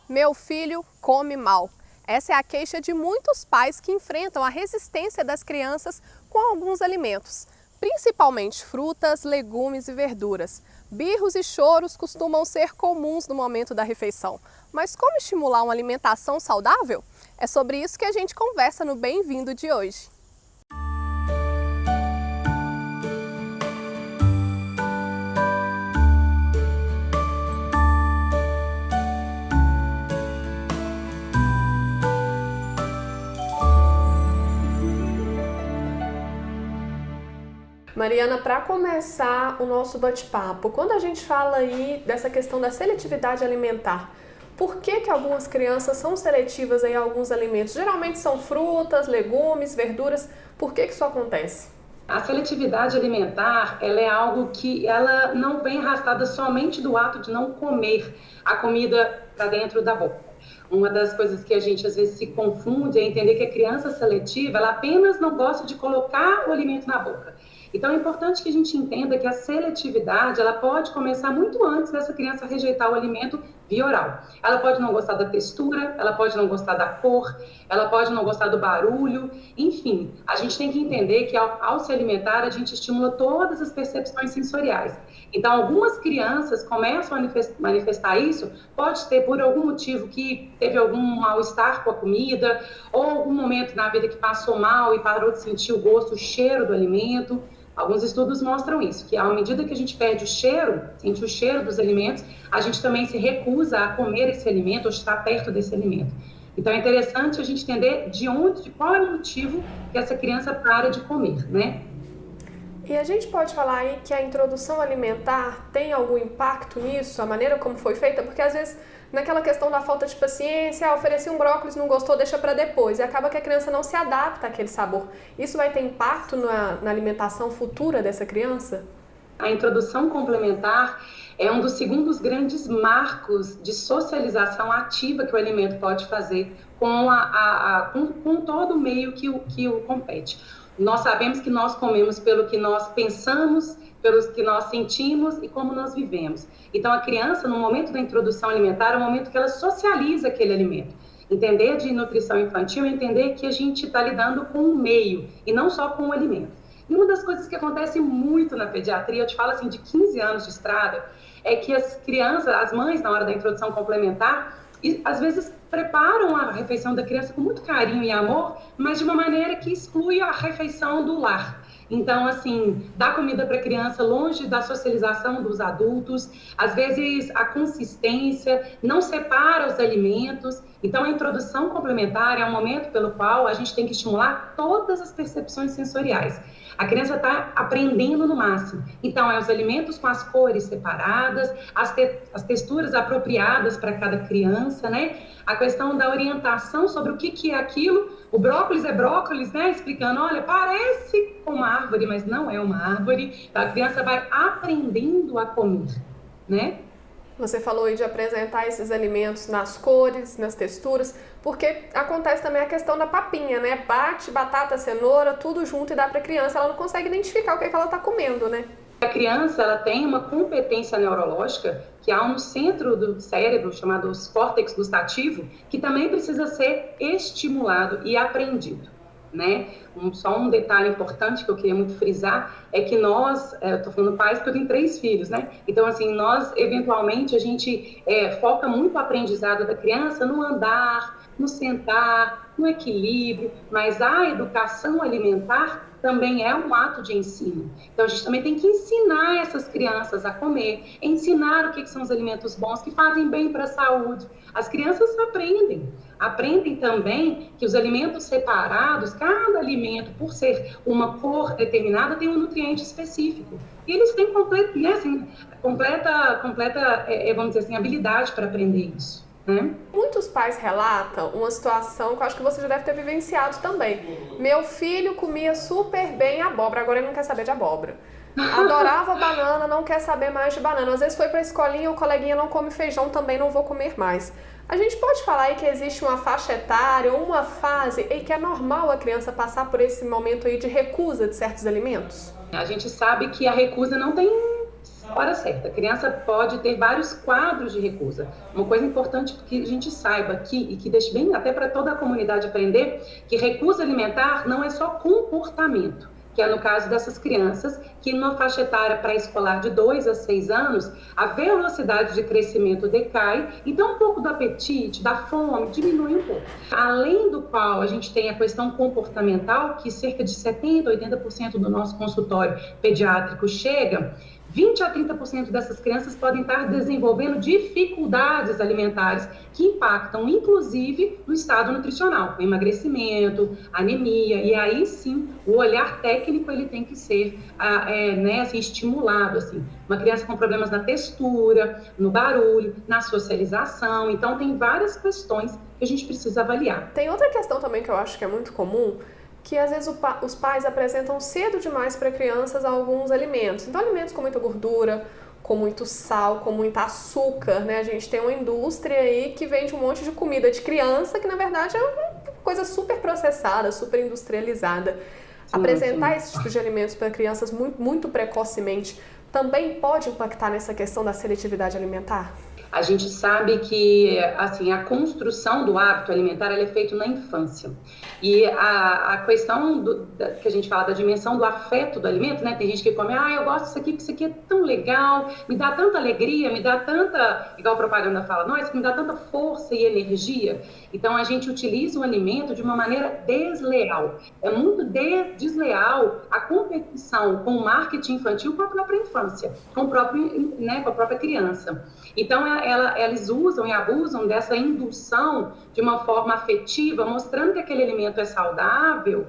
Meu filho come mal. Essa é a queixa de muitos pais que enfrentam a resistência das crianças com alguns alimentos, principalmente frutas, legumes e verduras. Birros e choros costumam ser comuns no momento da refeição. Mas como estimular uma alimentação saudável? É sobre isso que a gente conversa no Bem-vindo de hoje. Mariana, para começar o nosso bate-papo, quando a gente fala aí dessa questão da seletividade alimentar, por que algumas crianças são seletivas em alguns alimentos? Geralmente são frutas, legumes, verduras. Por que isso acontece? A seletividade alimentar, ela é algo que ela não vem arrastada somente do ato de não comer a comida para dentro da boca. Uma das coisas que a gente às vezes se confunde é entender que a criança seletiva, ela apenas não gosta de colocar o alimento na boca. Então é importante que a gente entenda que a seletividade, ela pode começar muito antes dessa criança rejeitar o alimento via oral. Ela pode não gostar da textura, ela pode não gostar da cor, ela pode não gostar do barulho, enfim. A gente tem que entender que ao se alimentar, a gente estimula todas as percepções sensoriais. Então, algumas crianças começam a manifestar isso, pode ter por algum motivo que teve algum mal-estar com a comida, ou algum momento na vida que passou mal e parou de sentir o gosto, o cheiro do alimento. Alguns estudos mostram isso, que à medida que a gente perde o cheiro, sente o cheiro dos alimentos, a gente também se recusa a comer esse alimento ou estar perto desse alimento. Então é interessante a gente entender de qual é o motivo que essa criança para de comer, né? E a gente pode falar aí que a introdução alimentar tem algum impacto nisso, a maneira como foi feita? Porque às vezes, naquela questão da falta de paciência, ofereci um brócolis, não gostou, deixa para depois. E acaba que a criança não se adapta àquele sabor. Isso vai ter impacto na alimentação futura dessa criança? A introdução complementar é um dos segundos grandes marcos de socialização ativa que o alimento pode fazer com todo o meio que o compete. Nós sabemos que nós comemos pelo que nós pensamos, pelo que nós sentimos e como nós vivemos. Então, a criança, no momento da introdução alimentar, é o momento que ela socializa aquele alimento. Entender de nutrição infantil é entender que a gente está lidando com o meio e não só com o alimento. E uma das coisas que acontece muito na pediatria, eu te falo assim, de 15 anos de estrada, é que as crianças, as mães, na hora da introdução complementar, às vezes preparam a refeição da criança com muito carinho e amor, mas de uma maneira que exclui a refeição do lar. Então, assim, dá comida para a criança longe da socialização dos adultos, às vezes a consistência, não separa os alimentos. Então, a introdução complementar é um momento pelo qual a gente tem que estimular todas as percepções sensoriais. A criança está aprendendo no máximo. Então, os alimentos com as cores separadas, as texturas apropriadas para cada criança, né? A questão da orientação sobre o que é aquilo. O brócolis é brócolis, né? Explicando, olha, parece uma árvore, mas não é uma árvore. Então, a criança vai aprendendo a comer, né? Você falou aí de apresentar esses alimentos nas cores, nas texturas, porque acontece também a questão da papinha, né? Bate, batata, cenoura, tudo junto e dá para a criança, ela não consegue identificar o que ela está comendo, né? A criança, ela tem uma competência neurológica que há no centro do cérebro, chamado córtex gustativo, que também precisa ser estimulado e aprendido, né? Só um detalhe importante que eu queria muito frisar é que nós, eu tô falando pais porque eu tenho 3 filhos, né? Então, assim, nós, eventualmente, a gente foca muito o aprendizado da criança no andar, no sentar, no equilíbrio, mas a educação alimentar também é um ato de ensino. Então, a gente também tem que ensinar essas crianças a comer, ensinar o que são os alimentos bons, que fazem bem para a saúde. As crianças aprendem também que os alimentos separados, cada alimento, por ser uma cor determinada, tem um nutriente específico. E eles têm completa, vamos dizer assim, habilidade para aprender isso. Muitos pais relatam uma situação que eu acho que você já deve ter vivenciado também. Meu filho comia super bem abóbora, agora ele não quer saber de abóbora. Adorava banana, não quer saber mais de banana. Às vezes foi para a escolinha, o coleguinha não come feijão, também não vou comer mais. A gente pode falar aí que existe uma faixa etária ou uma fase em que é normal a criança passar por esse momento aí de recusa de certos alimentos? A gente sabe que a recusa não tem Hora certa, a criança pode ter vários quadros de recusa. Uma coisa importante que a gente saiba aqui, e que deixe bem até para toda a comunidade aprender, que recusa alimentar não é só comportamento, que é no caso dessas crianças, que numa faixa etária pré-escolar de 2 a 6 anos, a velocidade de crescimento decai, então um pouco do apetite, da fome, diminui um pouco. Além do qual, a gente tem a questão comportamental, que cerca de 70% a 80% do nosso consultório pediátrico chega. 20% a 30% dessas crianças podem estar desenvolvendo dificuldades alimentares que impactam, inclusive, no estado nutricional, com emagrecimento, anemia, e aí sim, o olhar técnico ele tem que ser assim, estimulado. Assim. Uma criança com problemas na textura, no barulho, na socialização, então tem várias questões que a gente precisa avaliar. Tem outra questão também que eu acho que é muito comum, que às vezes os pais apresentam cedo demais para crianças alguns alimentos. Então, alimentos com muita gordura, com muito sal, com muito açúcar, né? A gente tem uma indústria aí que vende um monte de comida de criança que, na verdade, é uma coisa super processada, super industrializada. Apresentar esse tipo de alimentos para crianças muito precocemente também pode impactar nessa questão da seletividade alimentar? A gente sabe que assim, a construção do hábito alimentar ela é feita na infância. E a questão que a gente fala da dimensão do afeto do alimento, né? Tem gente que come, eu gosto disso aqui, porque isso aqui é tão legal, me dá tanta alegria, me dá tanta, igual a propaganda fala, nossa, me dá tanta força e energia. Então, a gente utiliza o alimento de uma maneira desleal. É muito desleal a competição com o marketing infantil com a própria infância, com a própria criança. Então, eles usam e abusam dessa indução de uma forma afetiva, mostrando que aquele alimento é saudável,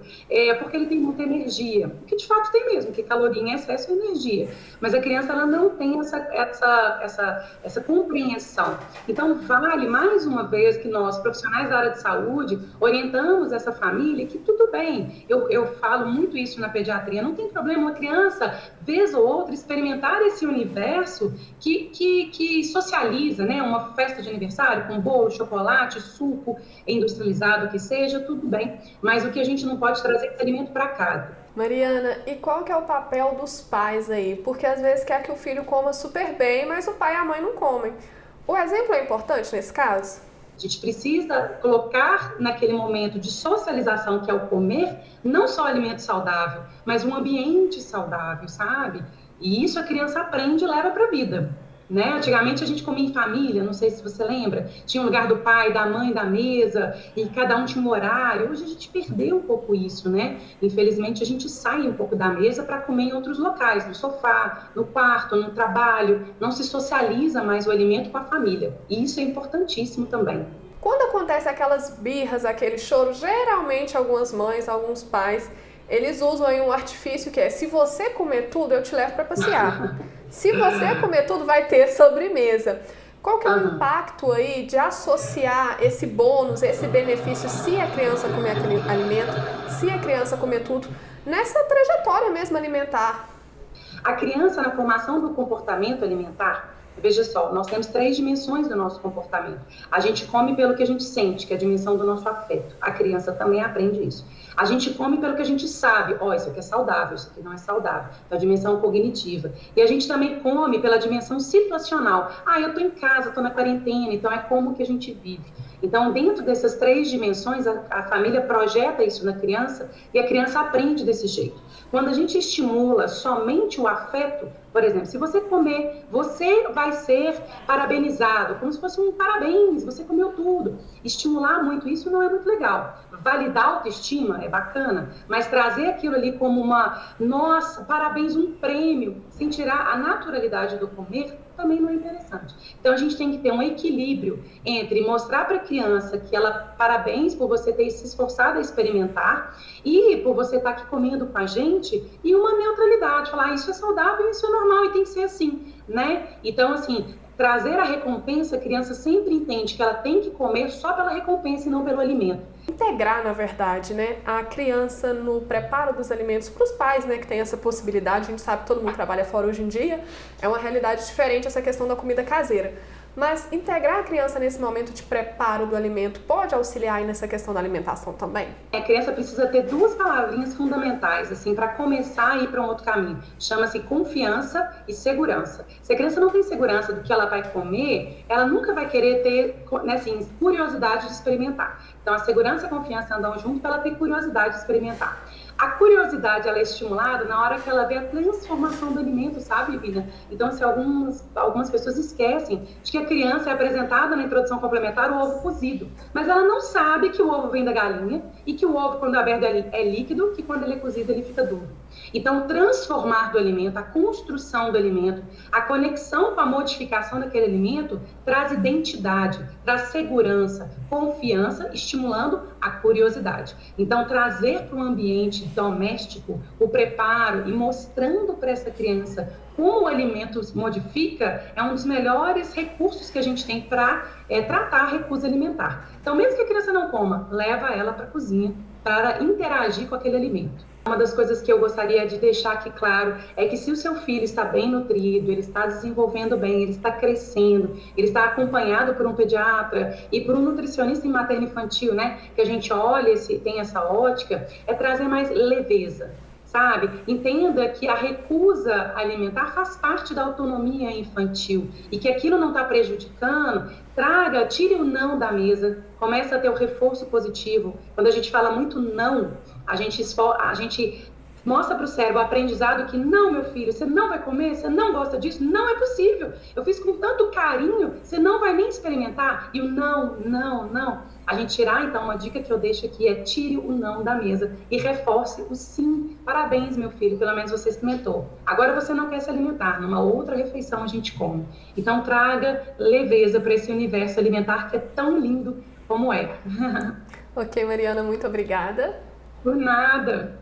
porque ele tem muita energia. Que de fato tem mesmo, que caloria em excesso é energia. Mas a criança ela não tem essa compreensão. Então, vale mais uma vez que nós, profissionais da área de saúde, orientamos essa família que tudo bem. Eu falo muito isso na pediatria, não tem problema uma criança, vez ou outra, experimentar esse universo que socializa, né? Uma festa de aniversário com bolo, chocolate, suco industrializado, que seja, tudo bem. Mas o que a gente não pode trazer é esse alimento para casa. Mariana, e qual que é o papel dos pais aí? Porque às vezes quer que o filho coma super bem, mas o pai e a mãe não comem. O exemplo é importante nesse caso? A gente precisa colocar naquele momento de socialização, que é o comer, não só alimento saudável, mas um ambiente saudável, sabe? E isso a criança aprende e leva para a vida. Né? Antigamente a gente comia em família, não sei se você lembra, tinha o lugar do pai, da mãe, da mesa, e cada um tinha um horário. Hoje a gente perdeu um pouco isso, né? Infelizmente a gente sai um pouco da mesa para comer em outros locais, no sofá, no quarto, no trabalho, não se socializa mais o alimento com a família, e isso é importantíssimo também. Quando acontece aquelas birras, aquele choro, geralmente algumas mães, alguns pais, eles usam aí um artifício que é: se você comer tudo, eu te levo para passear. Se você comer tudo, vai ter sobremesa. Qual que é o impacto aí de associar esse bônus, esse benefício, se a criança comer aquele alimento, se a criança comer tudo, nessa trajetória mesmo alimentar? A criança, na formação do comportamento alimentar, veja só, nós temos 3 dimensões do nosso comportamento. A gente come pelo que a gente sente, que é a dimensão do nosso afeto. A criança também aprende isso. A gente come pelo que a gente sabe. Isso aqui é saudável, isso aqui não é saudável. Então, a dimensão cognitiva. E a gente também come pela dimensão situacional. Eu tô em casa, tô na quarentena, então é como que a gente vive. Então, dentro dessas 3 dimensões, a família projeta isso na criança e a criança aprende desse jeito. Quando a gente estimula somente o afeto, por exemplo, se você comer, você vai ser parabenizado, como se fosse um parabéns, você comeu tudo. Estimular muito isso não é muito legal. Validar a autoestima é bacana, mas trazer aquilo ali como nossa, parabéns, um prêmio, sem tirar a naturalidade do comer, também não é interessante. Então, a gente tem que ter um equilíbrio entre mostrar para a criança que parabéns por você ter se esforçado a experimentar e por você estar aqui comendo com a gente, e uma neutralidade, falar isso é saudável, isso é normal e tem que ser assim, né? Então, assim, trazer a recompensa, a criança sempre entende que ela tem que comer só pela recompensa e não pelo alimento. Integrar, na verdade, né, a criança no preparo dos alimentos para os pais, né, que tem essa possibilidade. A gente sabe que todo mundo trabalha fora hoje em dia, é uma realidade diferente essa questão da comida caseira. Mas integrar a criança nesse momento de preparo do alimento pode auxiliar aí nessa questão da alimentação também? A criança precisa ter duas palavrinhas fundamentais, assim, para começar a ir para um outro caminho. Chama-se confiança e segurança. Se a criança não tem segurança do que ela vai comer, ela nunca vai querer ter, né, assim, curiosidade de experimentar. Então, a segurança e a confiança andam junto para ela ter curiosidade de experimentar. A curiosidade, ela é estimulada na hora que ela vê a transformação do alimento, sabe, Vina? Então, se algumas pessoas esquecem de que a criança é apresentada na introdução complementar o ovo cozido, mas ela não sabe que o ovo vem da galinha e que o ovo, quando aberto, é líquido, que quando ele é cozido, ele fica duro. Então, transformar do alimento, a construção do alimento, a conexão com a modificação daquele alimento, traz identidade, traz segurança, confiança, estimulando a curiosidade. Então, trazer para o ambiente doméstico o preparo e mostrando para essa criança como o alimento se modifica é um dos melhores recursos que a gente tem para tratar a recusa alimentar. Então, mesmo que a criança não coma, leva ela para a cozinha para interagir com aquele alimento. Uma das coisas que eu gostaria de deixar aqui claro é que se o seu filho está bem nutrido, ele está desenvolvendo bem, ele está crescendo, ele está acompanhado por um pediatra e por um nutricionista em materno-infantil, né, que a gente olha e tem essa ótica, é trazer mais leveza, sabe? Entenda que a recusa alimentar faz parte da autonomia infantil e que aquilo não está prejudicando, tire o não da mesa, comece a ter o reforço positivo. Quando a gente fala muito não, a gente mostra para o cérebro o aprendizado que não, meu filho, você não vai comer, você não gosta disso, não é possível. Eu fiz com tanto carinho, você não vai nem experimentar. E o não, não, não. A gente tirar, então, uma dica que eu deixo aqui é tire o não da mesa e reforce o sim. Parabéns, meu filho, pelo menos você experimentou. Agora você não quer se alimentar, numa outra refeição a gente come. Então, traga leveza para esse universo alimentar que é tão lindo como é. Ok, Mariana, muito obrigada. Por nada.